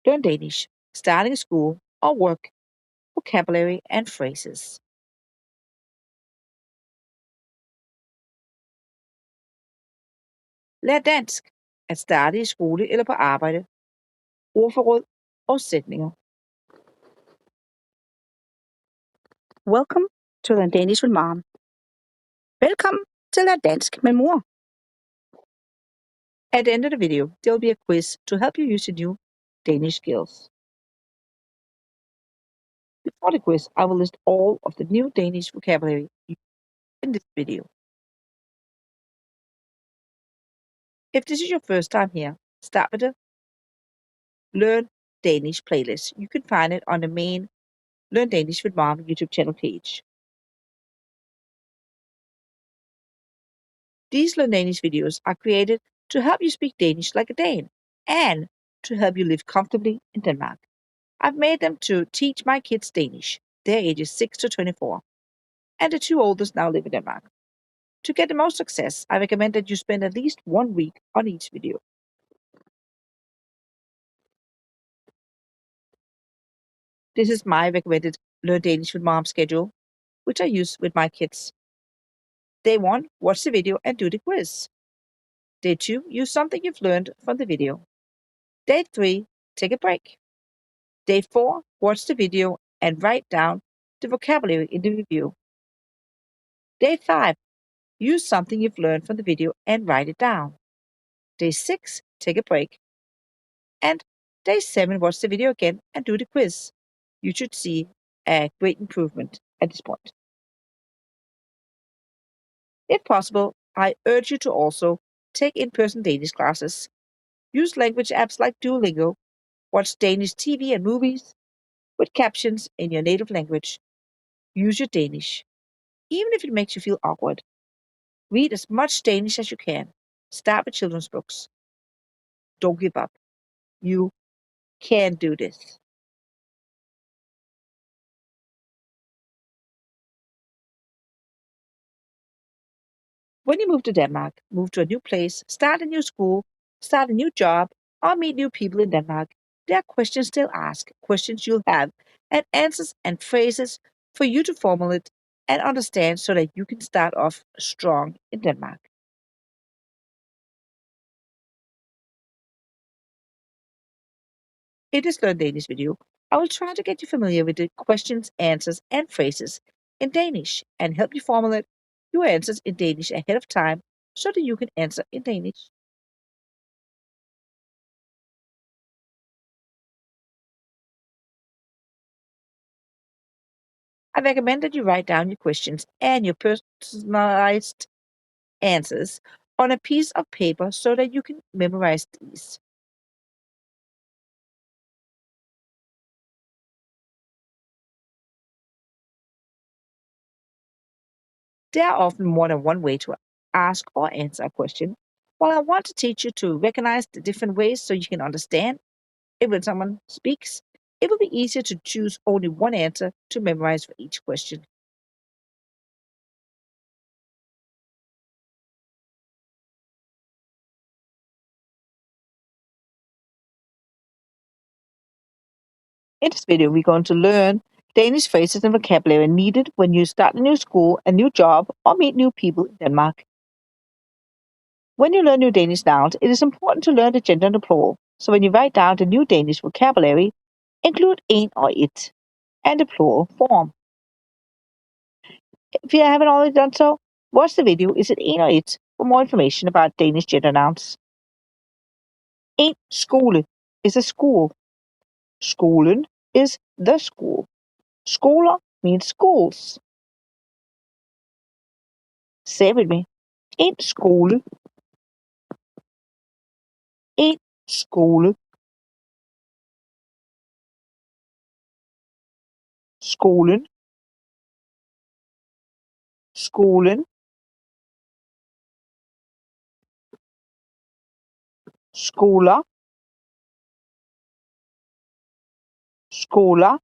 Learn Danish, starting school or work, vocabulary and phrases. Lær dansk. At starte i skole eller på arbejde. Ordforråd og sætninger. Welcome to Learn Danish with Mom. Velkommen til Lær Dansk med mor. At the end of the video, there will be a quiz to help you use your new Danish skills. Before the quiz, I will list all of the new Danish vocabulary in this video. If this is your first time here, start with the Learn Danish playlist. You can find it on the main Learn Danish with Mom YouTube channel page. These Learn Danish videos are created to help you speak Danish like a Dane and to help you live comfortably in Denmark. I've made them to teach my kids Danish. Their ages 6 to 24, and the two oldest now live in Denmark. To get the most success, I recommend that you spend at least 1 week on each video. This is my recommended Learn Danish with Mom schedule, which I use with my kids. Day 1, watch the video and do the quiz. Day 2, use something you've learned from the video. Day 3, take a break. Day 4, watch the video and write down the vocabulary in the review. Day 5, use something you've learned from the video and write it down. Day 6, take a break. And day 7, watch the video again and do the quiz. You should see a great improvement at this point. If possible, I urge you to also take in-person Danish classes. Use language apps like Duolingo. Watch Danish TV and movies with captions in your native language. Use your Danish, even if it makes you feel awkward. Read as much Danish as you can. Start with children's books. Don't give up. You can do this. When you move to Denmark, move to a new place, start a new school, start a new job, or meet new people in Denmark, there are questions they'll ask, questions you'll have, and answers and phrases for you to formulate and understand so that you can start off strong in Denmark. In this Learn Danish video, I will try to get you familiar with the questions, answers, and phrases in Danish and help you formulate your answers in Danish ahead of time so that you can answer in Danish. I recommend that you write down your questions and your personalized answers on a piece of paper so that you can memorize these. There are often more than one way to ask or answer a question. While I want to teach you to recognize the different ways so you can understand it when someone speaks, it will be easier to choose only one answer to memorize for each question. In this video, we're going to learn Danish phrases and vocabulary needed when you start a new school, a new job, or meet new people in Denmark. When you learn new Danish nouns, it is important to learn the gender and the plural. So when you write down the new Danish vocabulary, include en or it and the plural form. If you haven't already done so, watch the video Is it en or it for more information about Danish gender nouns. En skole is a school. Skolen is the school. Skoler means schools. Say it with me. En skole. En skole. Skolen. Skolen. Skoler. Skoler.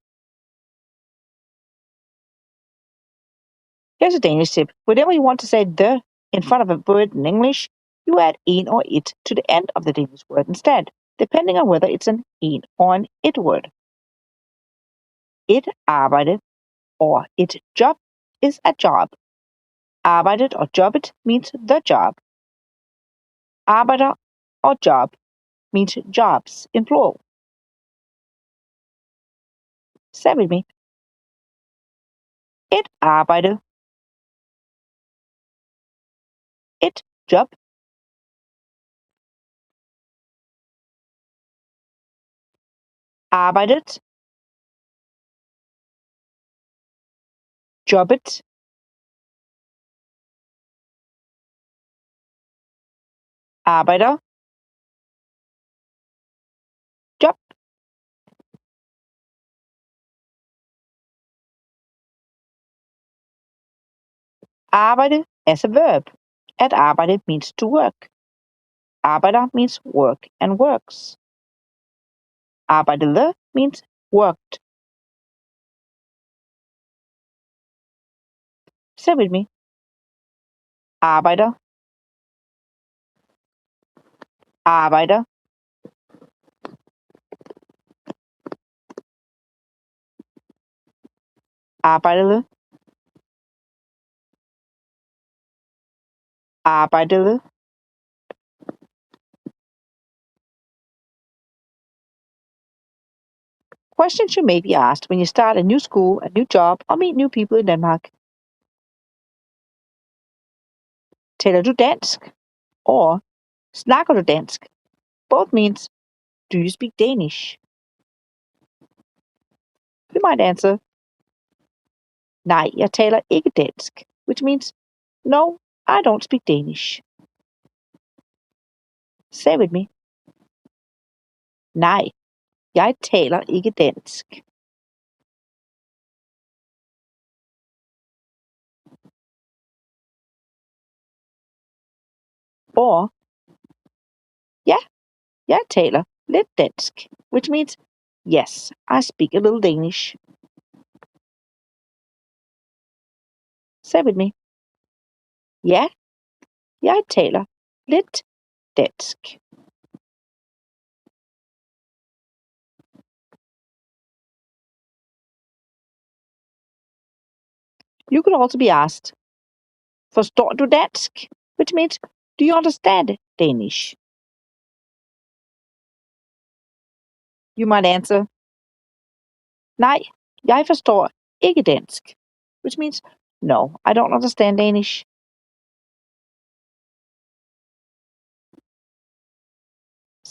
Here's a Danish tip. Whenever you want to say the in front of a word in English, you add en or it to the end of the Danish word instead. depending on whether it's an en or an it word. Et arbejde or et job is a job. Arbejdet or jobbet means the job. Arbejder or job means jobs in plural. Say with me. Et arbejde. Et job. Arbejdet. Jobbet. Arbejder. Job. Arbejde as a verb. At arbejde means to work. Arbejder means work and works. Arbejdede means worked. Say with me. Arbejder. Arbejder. Arbejdede. Arbejdede. Questions you may be asked when you start a new school, a new job, or meet new people in Denmark. Taler du dansk? Or snakker du dansk? Both means, do you speak Danish? You might answer, nej, jeg taler ikke dansk, which means, no, I don't speak Danish. Say with me. Nej, jeg taler ikke dansk. Or, ja, jeg taler lidt dansk, which means, yes, I speak a little Danish. Say with me. Ja, jeg taler lidt dansk. You could also be asked, forstår du dansk? Which means, do you understand Danish? You might answer, nej, jeg forstår ikke dansk, which means, no, I don't understand Danish.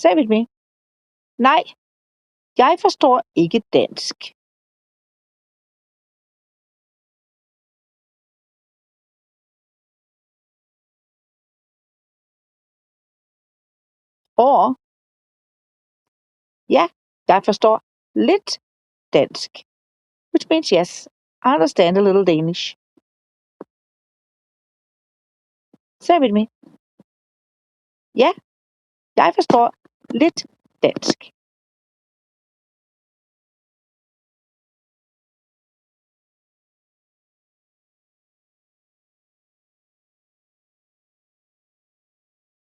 Say with me. Nej, jeg forstår ikke dansk. Or, ja, jeg forstår lidt dansk, which means yes, I understand a little Danish. Say with me. Ja, jeg forstår lidt dansk.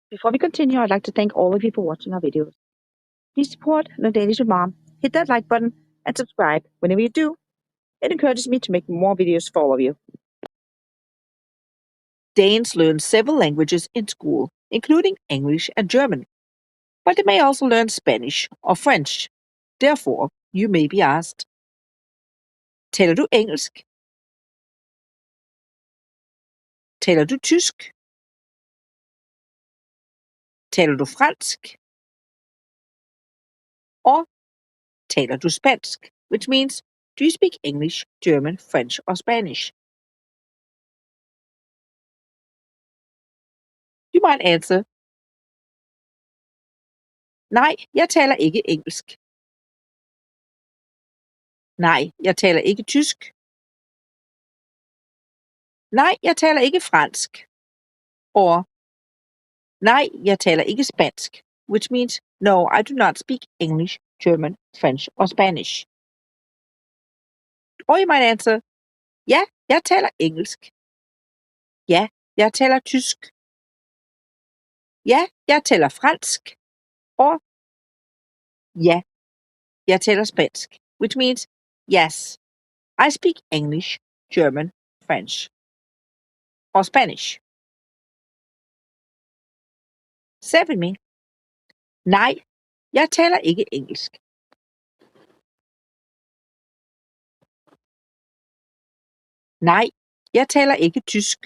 Before we continue, I'd like to thank all of you for watching our videos. Please support Learn Danish with Mom. Hit that like button and subscribe. Whenever you do, it encourages me to make more videos for all of you. Danes learn several languages in school, including English and German. But they may also learn Spanish or French. Therefore, you may be asked, taler du engelsk? Taler du tysk? Taler du fransk? Or taler du spansk? Which means, do you speak English, German, French, or Spanish? You might answer, nej, jeg taler ikke engelsk. Nej, jeg taler ikke tysk. Nej, jeg taler ikke fransk. Or, nej, jeg taler ikke spansk, which means, no, I do not speak English, German, French, or Spanish. Or you might answer, ja, jeg taler engelsk. Ja, jeg taler tysk. Ja, jeg taler fransk. Or, Ja, jeg taler spansk, which means yes, I speak English, German, French, or Spanish. 7 with me. Nej, jeg taler ikke engelsk. Nej, jeg taler ikke tysk.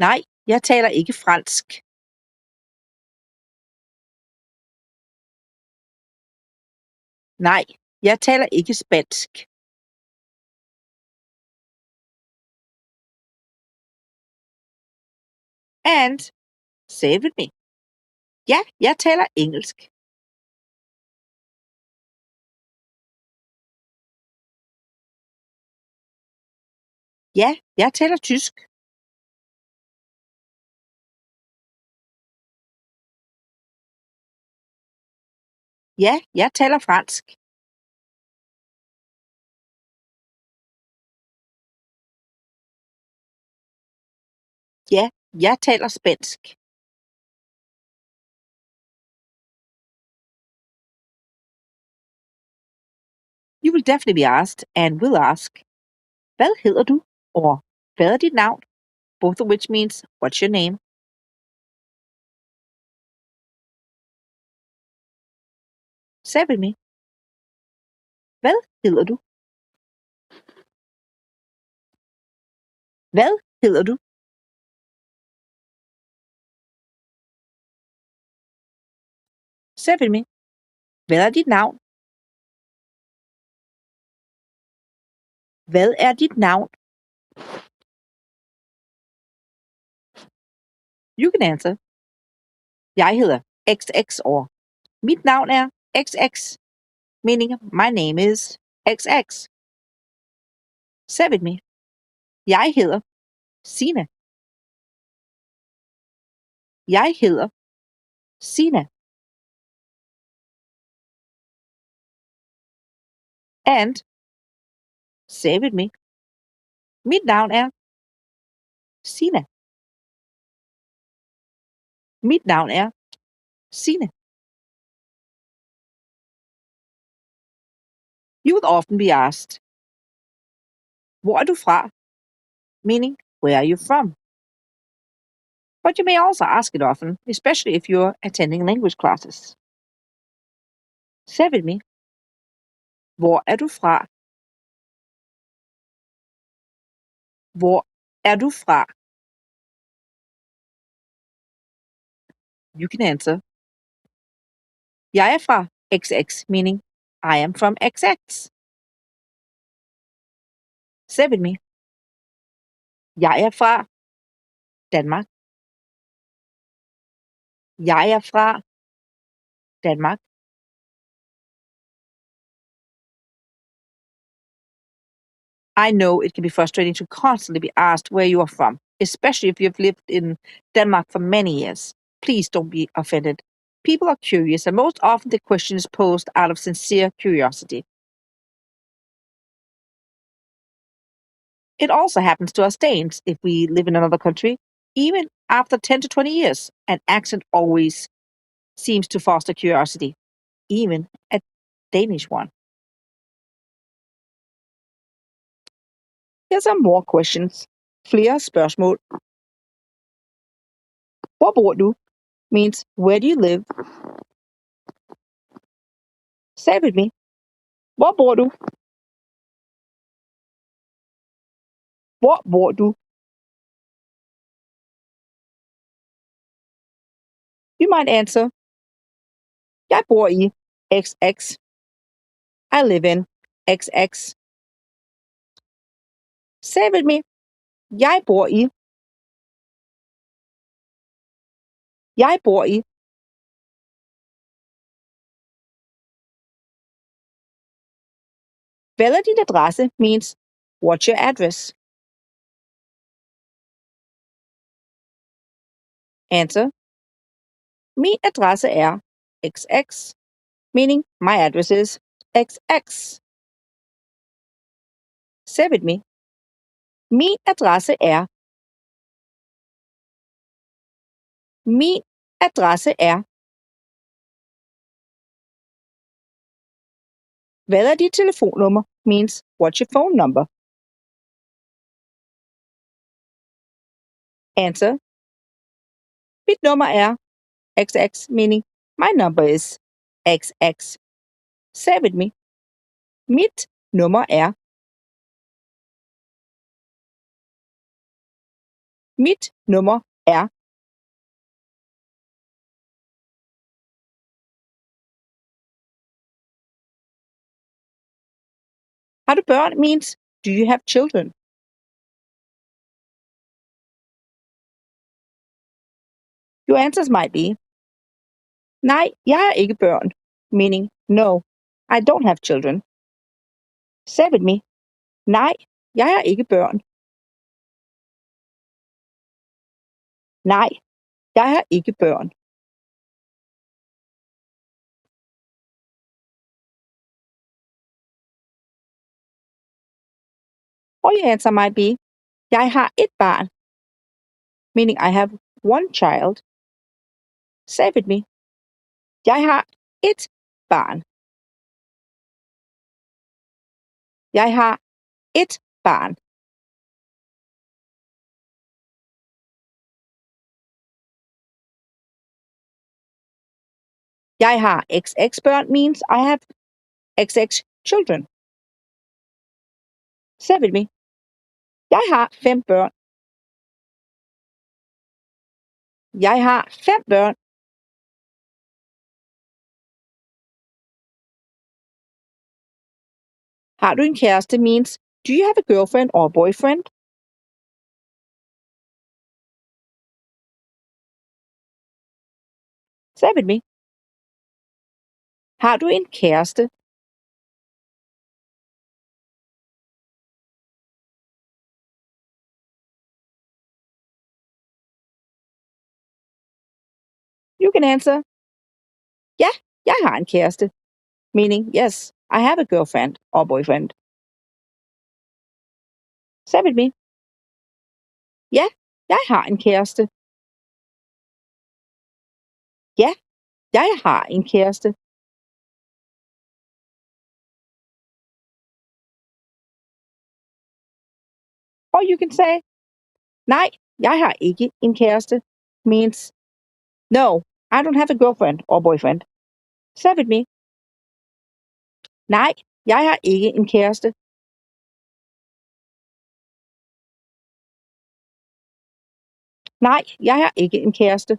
Nej, jeg taler ikke fransk. Nej, jeg taler ikke spansk. And say it with me. Ja, jeg taler engelsk. Ja, jeg taler tysk. Ja, jeg taler fransk. Ja, jeg taler spansk. You will definitely be asked and will ask, hvad hedder du? Or hvad er dit navn? Both of which means, what's your name? Say with me. Hvad hedder du? Hvad hedder du? Say with me. Hvad er dit navn? Hvad er dit navn? You can answer. Jeg hedder XX or mit navn er XX, meaning my name is XX. Say with me. Jeg hedder Sine. Jeg hedder Sine. And say with me. Mit navn er Sine. Mit navn er Sine. You would often be asked, hvor er du fra? Meaning, where are you from? But you may also ask it often, especially if you're attending language classes. Say with me. Hvor er du fra? Hvor er du fra? You can answer. Jeg er fra XX, meaning I am from XX. Say with me. Jeg er fra Danmark. Jeg er fra Danmark. I know it can be frustrating to constantly be asked where you are from, especially if you've lived in Denmark for many years. Please don't be offended. People are curious, and most often the question is posed out of sincere curiosity. It also happens to us Danes if we live in another country. Even after 10 to 20 years, an accent always seems to foster curiosity, even a Danish one. Here's some more questions. Flere spørgsmål. Hvor bor du? Means where do you live? Say with me. Hvor bor du? Hvor bor du? You might answer. Jeg bor i XX. I live in XX. Say with me. Jeg bor i. Jeg bor i. Hvad er din adresse? Means what's your address? Answer. Min adresse er XX, meaning my address is XX. Say with me. Min adresse er Min adresse er. Hvad er dit telefonnummer means what's your phone number? Answer. Mit nummer er XX, meaning my number is XX. Say with me. Mit nummer er. Mit nummer er. Har du børn means do you have children? Your answers might be. Nej, jeg har ikke børn, meaning no, I don't have children. Say with me. Nej, jeg har ikke børn. Nej, jeg har ikke børn. Or your answer might be, jeg har et barn, meaning I have one child. Say with me. Jeg har et barn. Jeg har et barn. Jeg har XX børn means I have XX children. Say with me. Jeg har 5 børn. Jeg har 5 børn. Har du en kæreste means do you have a girlfriend or boyfriend? Say with me. Har du en kæreste? You can answer. Ja, jeg har en kæreste. Meaning, yes, I have a girlfriend or boyfriend. Say with me. Ja, jeg har en kæreste. Ja, jeg har en kæreste. Or you can say, nej, jeg har ikke en kæreste. Means, no, I don't have a girlfriend or boyfriend. Say with me. Nej, jeg har ikke en kæreste. Nej, jeg har ikke en kæreste.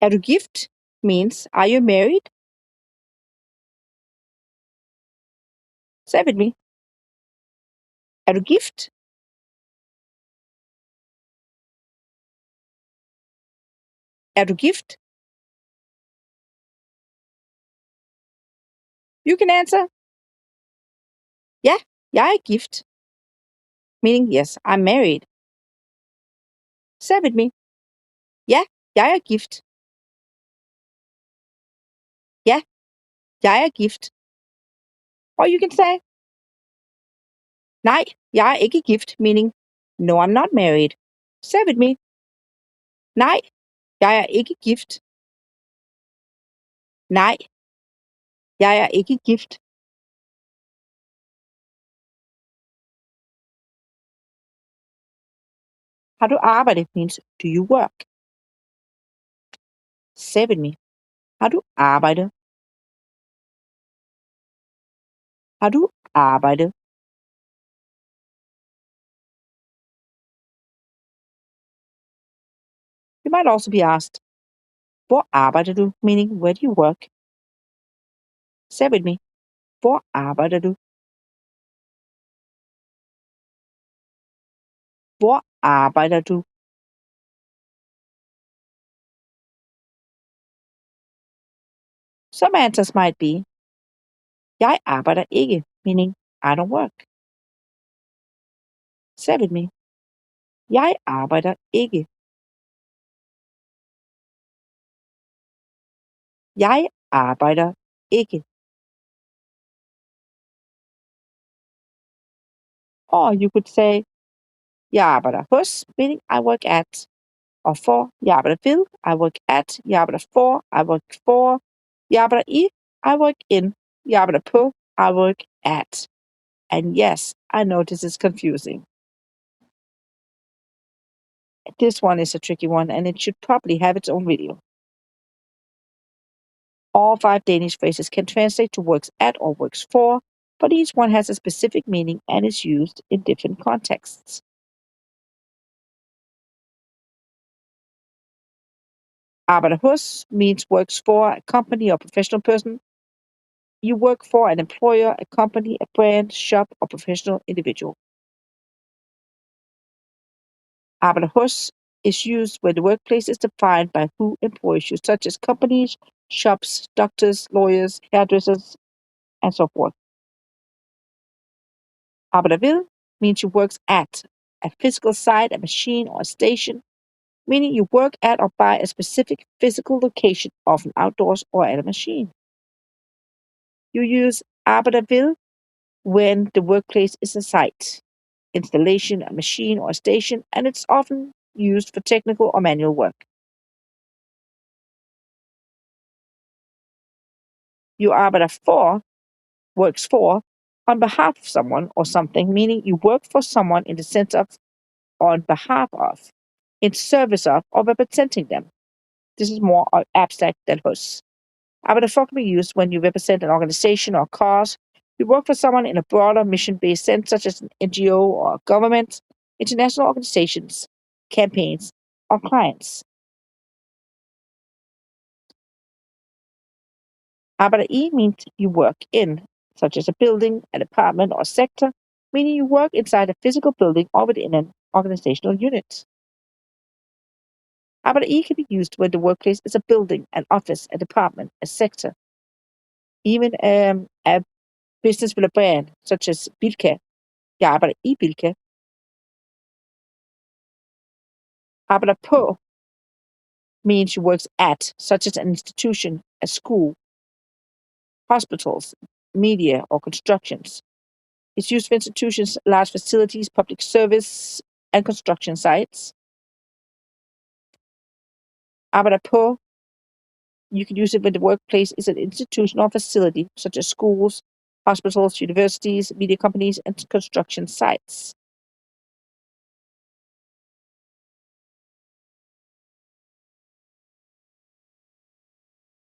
Er du gift? Means, are you married? Say with me. Er du gift? Er du gift? You can answer. Ja, jeg er gift. Meaning, yes, I'm married. Say with me. Ja, jeg er gift. Ja, jeg er gift. Or you can say, nej, jeg er ikke gift, meaning, no, I'm not married. Say with me. Nej, jeg er ikke gift. Nej, jeg er ikke gift. Har du arbejde means do you work? Say with me. Har du arbejde? Har du arbejde? You might also be asked, hvor arbejder du? Meaning, where do you work? Say with me. Hvor arbejder du? Hvor arbejder du? Some answers might be, jeg arbejder ikke, meaning, I don't work. Say with me. Jeg arbejder ikke. Jeg arbejder ikke. Or you could say, Jeg arbejder hos, meaning I work at. Og for, jeg arbejder ved, I work at. Jeg arbejder for, I work for. Jeg arbejder i, I work in. Jeg arbejder på, I work at. And yes, I know this is confusing. This one is a tricky one, and it should probably have its own video. All 5 Danish phrases can translate to works at or works for, but each one has a specific meaning and is used in different contexts. Arbejder hos means works for a company or professional person. You work for an employer, a company, a brand, shop, or professional individual. Arbejder hos is used when the workplace is defined by who employs you, such as companies, shops, doctors, lawyers, hairdressers, and so forth. Arbejder ved means you work at a physical site, a machine, or a station, meaning you work at or by a specific physical location, often outdoors or at a machine. You use arbejder ved when the workplace is a site, installation, a machine, or a station, and it's often used for technical or manual work. You arbejder for works for on behalf of someone or something, meaning you work for someone in the sense of on behalf of, in service of, or representing them. This is more abstract than hos. Arbejder for can be used when you represent an organization or cause. You work for someone in a broader mission-based sense, such as an NGO or government, international organizations, campaigns, or clients. Arbejder i means you work in, such as a building, a department, or sector, meaning you work inside a physical building or within an organizational unit. Arbejder i can be used when the workplace is a building, an office, a department, a sector, even a business with a brand, such as Bilka. Jeg arbejder i Bilka. Arbejder på means you works at, such as an institution, a school, hospitals, media, or constructions. It's used for institutions, large facilities, public service, and construction sites. Arbejder på, you can use it when the workplace is an institution or facility, such as schools, hospitals, universities, media companies, and construction sites.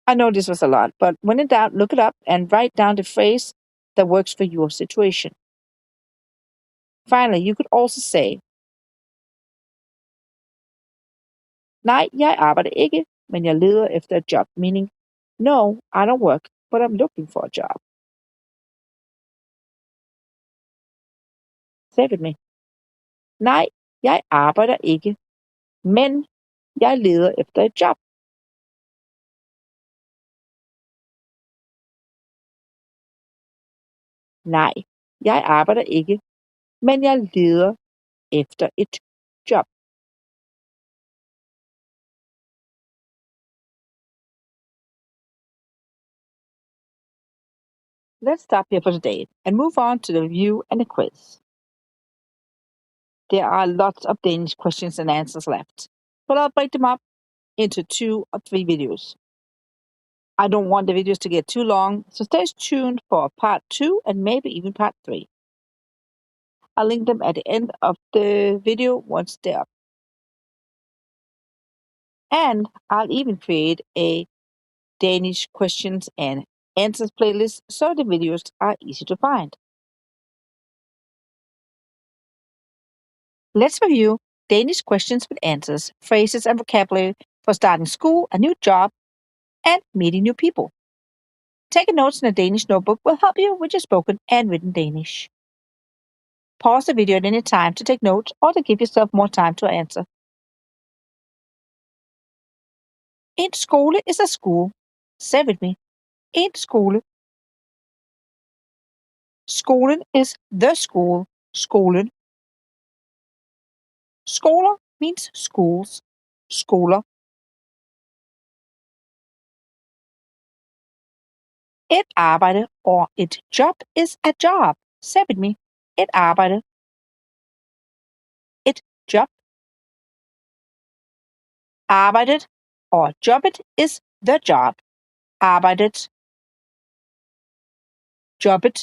I know this was a lot, but when in doubt, look it up and write down the phrase that works for your situation. Finally, you could also say, nej, jeg arbejder ikke, men jeg leder efter et job, meaning, no, I don't work, but I'm looking for a job. Say it with me. Nej, jeg arbejder ikke, men jeg leder efter et job. Nej, jeg arbejder ikke, men jeg leder efter et job. Let's stop here for today and move on to the review and the quiz. There are lots of Danish questions and answers left, but I'll break them up into 2 or 3 videos. I don't want the videos to get too long, so stay tuned for part 2 and maybe even part 3. I'll link them at the end of the video once they're up. And I'll even create a Danish questions and answers playlist so the videos are easy to find. Let's review Danish questions with answers, phrases, and vocabulary for starting school, a new job, and meeting new people. Taking notes in a Danish notebook will help you with your spoken and written Danish. Pause the video at any time to take notes or to give yourself more time to answer. En skole is a school. Say with me. En skole. Skolen is the school. Skolen. Skoler means schools. Skoler. Et arbejde or et job is a job. Say with me. Et arbejde. Et job. Arbejdet or jobbet is the job. Arbejdet. Jobbet.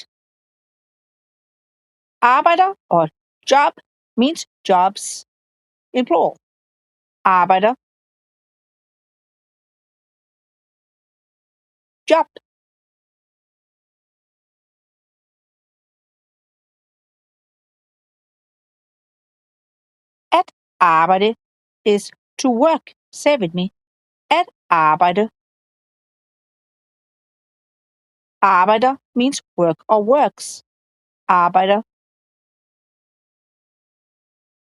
Arbejder or job means jobs in plural. Arbejder. Job. At arbejde is to work. Say with me. At arbejde. Arbejder means work or works. Arbejder.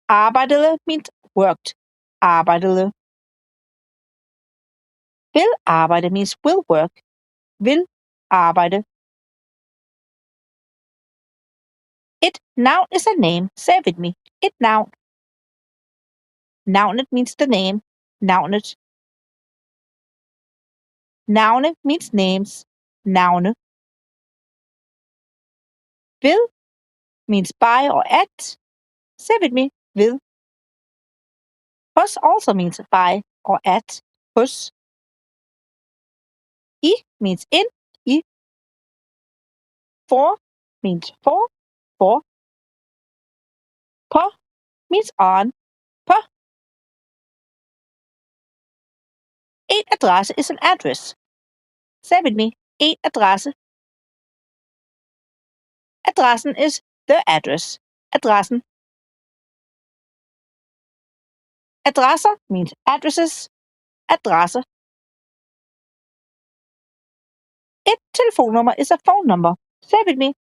Arbejdede means worked. Arbejdede. Vil arbejde means will work. Vil arbejde. Et noun is a name. Say with me. Et noun. Navnet means the name. Navnet. Navne means names. Navne. Vil means by or at. Say with me. Vil. Hos also means by or at. Hos. I means in. I. For means for. For. På means on. På. En adresse is an address. Say with me. En adresse. Adressen is the address. Adressen. Adresser means addresses. Adresse. Et telefonnummer is a phone number. Say with me.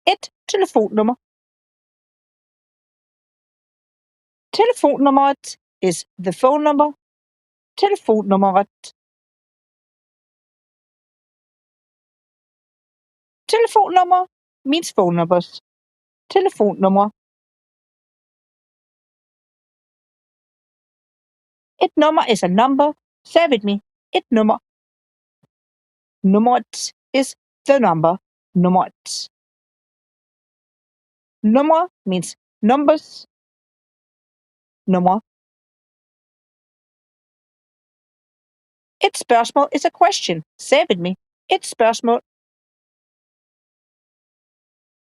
Et telefonnummer. Telefonnummeret is the phone number. Telefonnummeret. Telefonnummer means phone numbers. Telefonnummer. Et nummer is a number. Say with me. Et nummer. Nummeret is the number. Nummeret. Nummer means numbers. Nummer. Et spørgsmål is a question. Say with me. Et spørgsmål.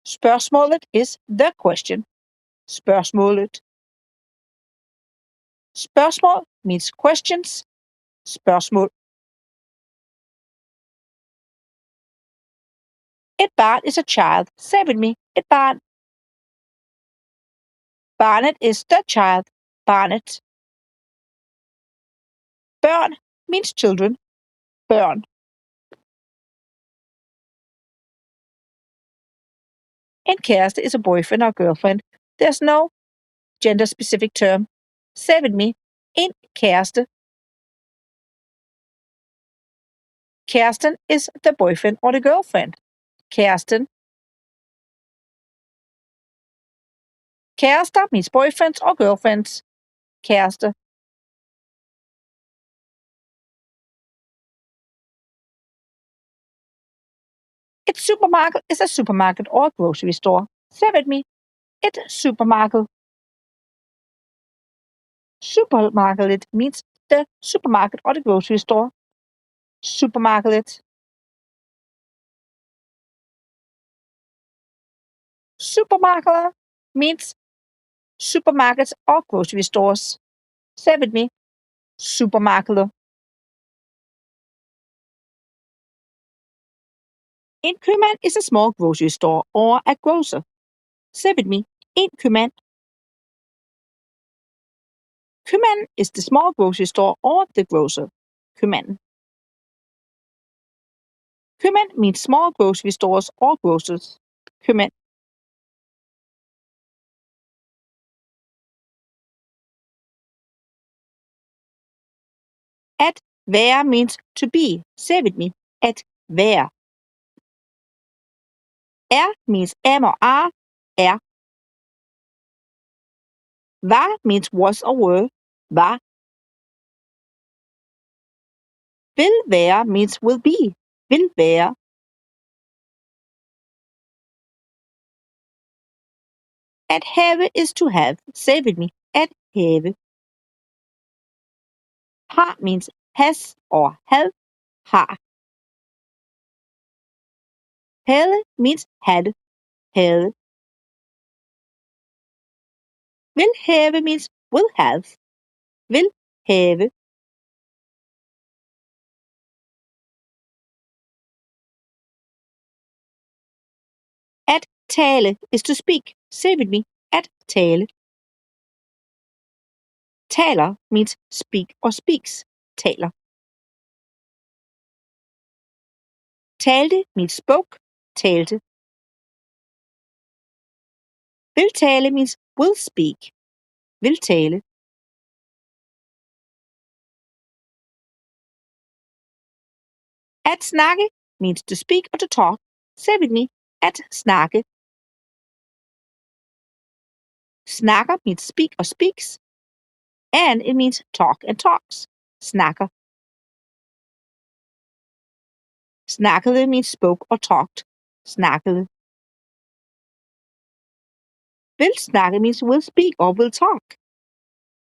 Spørgsmålet is the question. Spørgsmålet. Spørgsmål means questions. Spørgsmål. Et barn is a child. Say with me. Et barn. Barnet is the child. Barnet. Børn means children. Børn. En kæreste is a boyfriend or girlfriend. There's no gender-specific term. Say with me. En kæreste. Kæresten is the boyfriend or the girlfriend. Kæresten. Kærester means boyfriends or girlfriends. Kæreste. Et supermarket is a supermarket or a grocery store. Say with me. Et supermarket. Supermarkedet means the supermarket or the grocery store. Supermarkedet. Supermarkeder means supermarkets or grocery stores. Say with me. Supermarkeder. En købmand is a small grocery store or a grocer. Say with me. En købmand. Købmanden is the small grocery store or the grocer. Købmanden. Købmand means small grocery stores or grocers. Købmand. At være means to be. Say with me. At være. Er means am or are. Er. Var means was or were. Var. Vil være means will be. Vil være. At have is to have. Say with me. At have. Har means has or have. Har. Havde means had. Havde. Will have means will have. Will have. At tale is to speak. Say with me. At tale. Taler means speak or speaks. Taler. Talte means spoke. Talte. Vil tale means will speak. Vil tale. At snakke means to speak or to talk. Say with me. At snakke. Snakker means speak or speaks. And it means talk and talks. Snakker. Snakkede means spoke or talked. Snakkede. Vil snakke means will speak or will talk.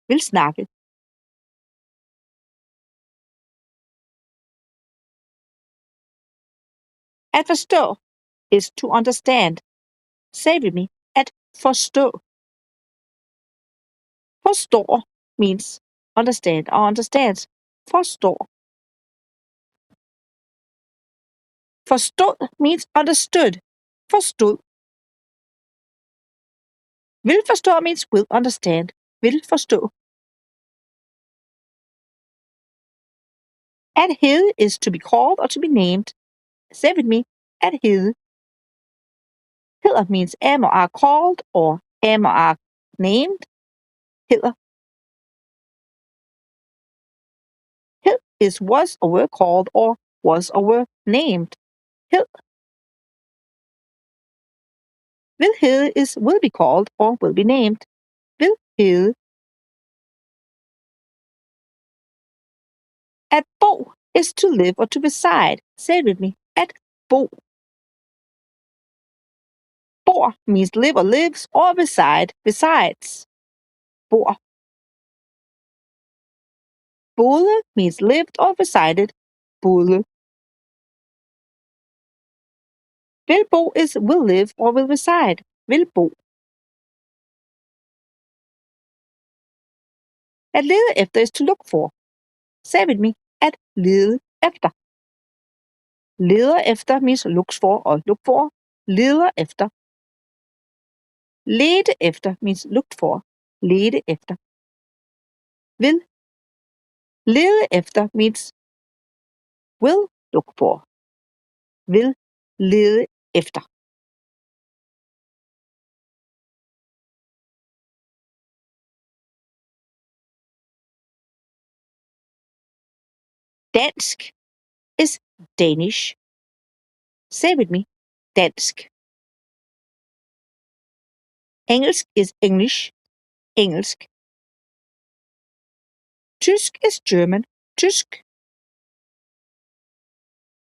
Vil snakke. At forstå is to understand. Say with me. At forstå. Forstår means understand or understands. Forstår. Forstod means understood. Forstod. Vil forstå means will understand. Vil forstå. At hede is to be called or to be named. Say with me. At hede. Hedder means am or are called or am or are named. Hedder. Hed is was or were called or was or were named. Hed. Vil hede is will be called or will be named. Vil hede. At bo is to live or to reside. Say it with me. At bo. Bor means live or lives or reside, besides. Bor. Boede means lived or resided. Boede. Vil bo is will live or will reside. Vil bo. At lede efter is to look for. Say with me. At lede efter. Leder efter means looks for or look for. Leder efter. Ledte efter means looked for. Ledte efter. Vil. Lede efter means will look for. Vil lede efter. Dansk is Danish. Say with me. Dansk. Engelsk is English. Engelsk. Tysk is German. Tysk.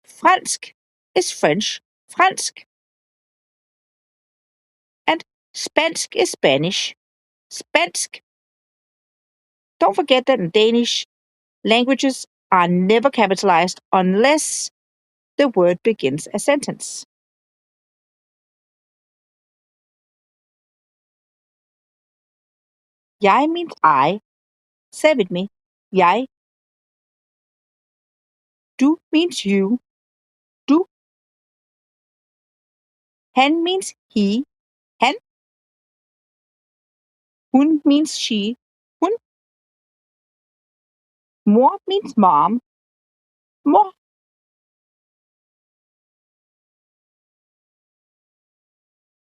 Fransk is French. Fransk. And Spansk is Spanish. Spansk. Don't forget that in Danish, languages are never capitalized unless the word begins a sentence. Jeg means I. Say with me. Jeg. Du means you. Du. Han means he. Han. Hun means she. Hun. Mor means mom. Mor.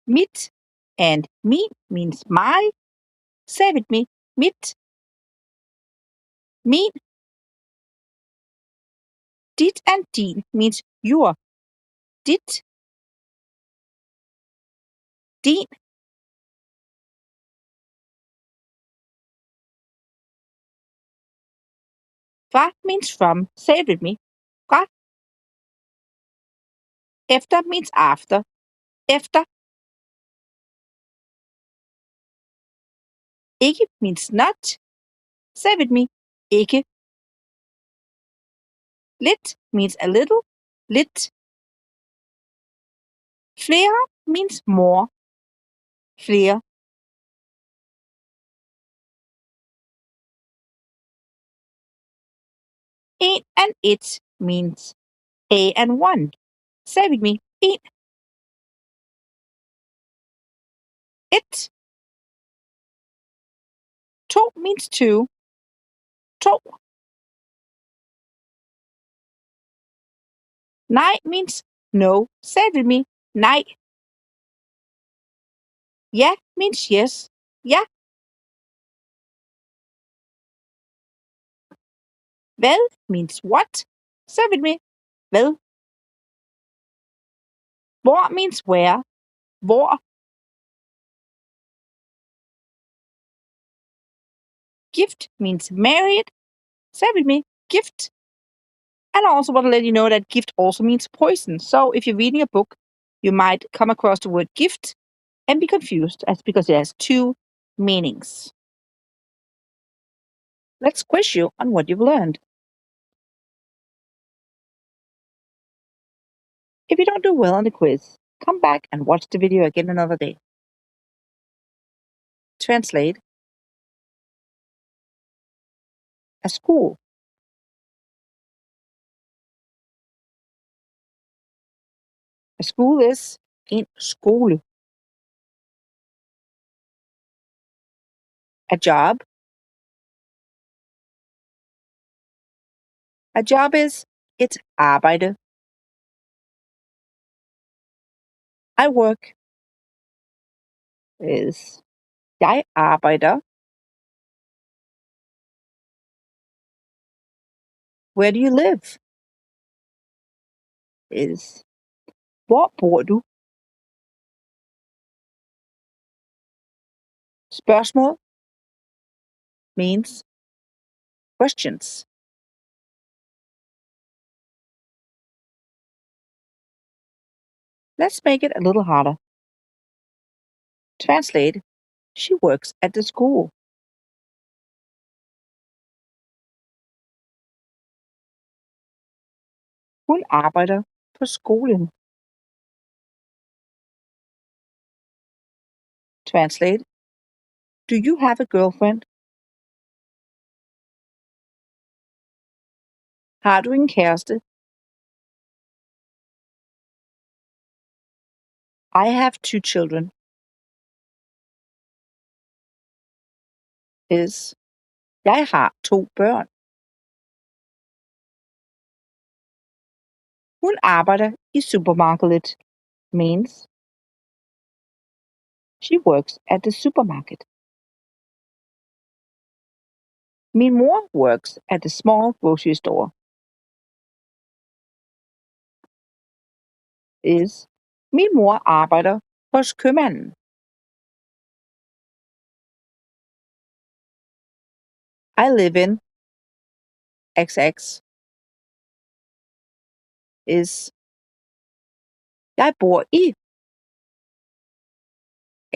Mit and me means my. Say with me. Mit. Min. Dit and din means your. Dit. Din. Fra means from. Say it with me. Fra. Efter means after. Efter. Ikke means not. Say with me. Ikke. Lidt means a little. Lidt. Flere means more. Flere. En and it means a and one. Say with me. En. It. To means two. To. Nej means no. Say with me. Nej. Ja means yes. Ja. Hvad means what. Say with me. Hvad. Hvor means where. Hvor. Gift means married. Say with me. Gift. And I also want to let you know that gift also means poison. So if you're reading a book, you might come across the word gift and be confused because it has two meanings. Let's quiz you on what you've learned. If you don't do well on the quiz, come back and watch the video again another day. Translate. A school. A school is en skole. A job. A job is et arbejde. I work is jeg arbejder. Where do you live? Is hvor bor du? Spørgsmål means questions. Let's make it a little harder. Translate. She works at the school. Hun arbejder på skolen. Translate. Do you have a girlfriend? Har du en kæreste? I have two children. Is jeg har to børn. Hun arbejder i supermarkedet. Means she works at the supermarket. Min mor works at the small grocery store. Is min mor arbejder hos købmanden. I live in XX. Is jeg bor i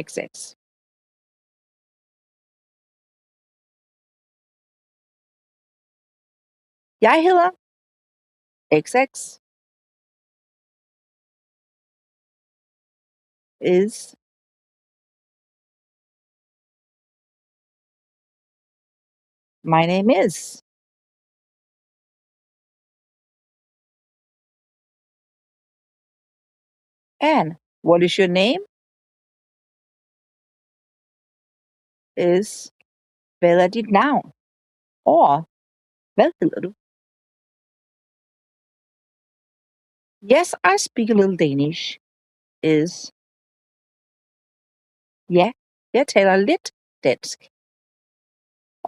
XX. Jeg hedder XX. Is my name is. And what is your name? Is hvad er dit navn? Or hvad hedder du? Yes, I speak a little Danish. Is ja, jeg taler lidt dansk.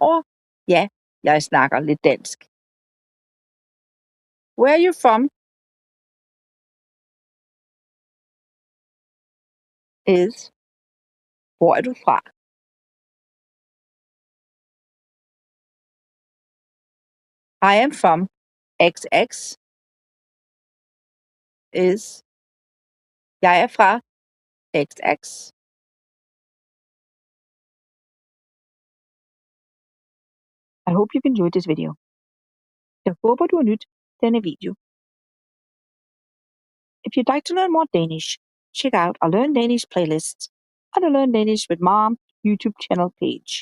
Og ja, jeg snakker lidt dansk. Where are you from? Is hvor er du fra? I am from XX. Is jeg er fra XX. I hope you've enjoyed this video. Jeg håber, du har nydt denne video. If you'd like to learn more Danish, check out our Learn Danish playlists on the Learn Danish with Mom YouTube channel page.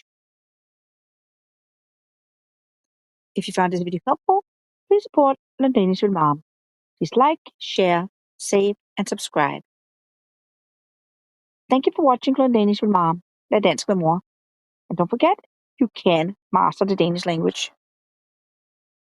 If you found this video helpful, please support Learn Danish with Mom. Please like, share, save, and subscribe. Thank you for watching Learn Danish with Mom. Lær dansk med mor. And don't forget, you can master the Danish language.